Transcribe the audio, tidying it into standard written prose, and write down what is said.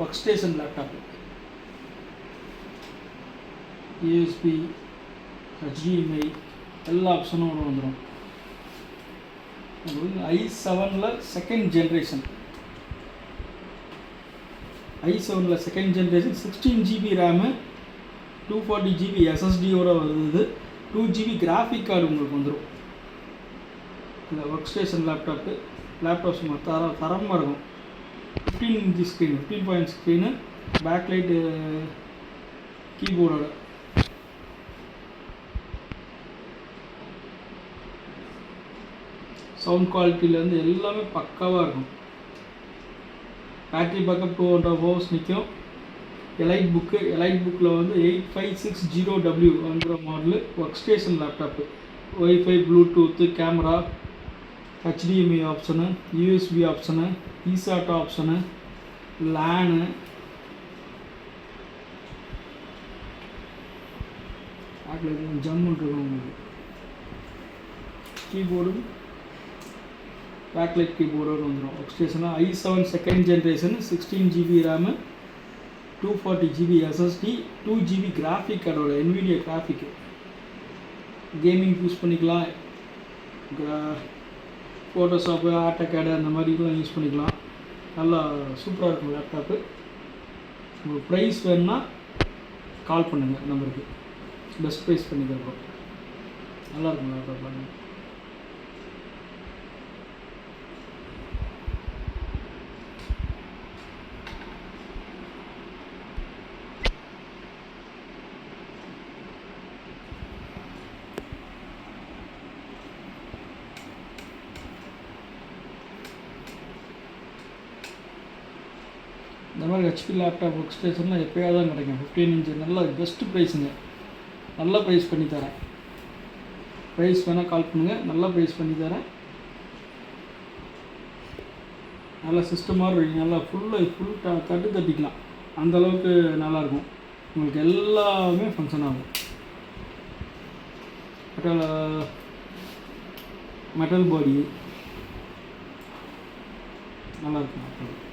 Work station laptop, USB, HDMI எல்லா ஆப்ஷனும் வந்துடும். i7ல் செகண்ட் ஜென்ரேஷன், i7ல் second generation 16 GB RAM, 240 GB SSDயோடு வருது. 2 GB கிராஃபிக் கார்டு உங்களுக்கு வந்துடும். இந்த ஒர்க் ஸ்டேஷன் லேப்டாப் சும்மா தரமாக இருக்கும். 15 இன்ச் ஸ்க்ரீனு, 15.0 ஸ்க்ரீனு, பேக்லைட்டு கீபோர்டோட. சவுண்ட் குவாலிட்டியிலேருந்து எல்லாமே பக்காவாக இருக்கும். பேட்ரி பேக்கப் 200 hours நிற்கும். எலைட் புக்கில் வந்து 8560W வந்துற model work station laptop. Wifi, Bluetooth, camera, HDMI option, USB option, eSATA option, LAN, அதில் ஜம்முன்னு இருக்கும் உங்களுக்கு. கீபோர்டு பேக்லைட் கீபோர்டோடு வந்துடும். ஒர்க் ஸ்டேஷனில் i7 second generation, 16 GB RAM, 240 GB SSD, 2 GB graphic கார்டோட, NVIDIA கிராஃபிக்கு. கேமிங் யூஸ் பண்ணிக்கலாம், ஃபோட்டோஷாப்பு, ஆட்டோகேடு அந்த மாதிரிலாம் யூஸ் பண்ணிக்கலாம். நல்லா சூப்பராக இருக்கும் லேப்டாப்பு. உங்களுக்கு ப்ரைஸ் வேணுன்னா கால் பண்ணுங்கள் நம்பருக்கு, பெஸ்ட் ப்ரைஸ் பண்ணி தருவோம். நல்லாயிருக்கும் லேப்டாப் பாருங்கள். இந்த மாதிரி HP லேப்டாப் ஒர்க் ஸ்டேஷன்லாம் எப்போயாவது தான் கிடைக்கும். 15 இன்ச்சு நல்ல பெஸ்ட்டு ப்ரைஸுங்க. நல்ல ப்ரைஸ் பண்ணி தரேன். ப்ரைஸ் வேணால் கால் பண்ணுங்கள், நல்ல ப்ரைஸ் பண்ணி தரேன். நல்லா சிஸ்டமாக நல்லா ஃபுல் தட்டு தட்டிக்கலாம், அந்தளவுக்கு நல்லாயிருக்கும். உங்களுக்கு எல்லாமே ஃபங்க்ஷன் ஆகும். மெட்டல் பாடி நல்லாயிருக்கும்.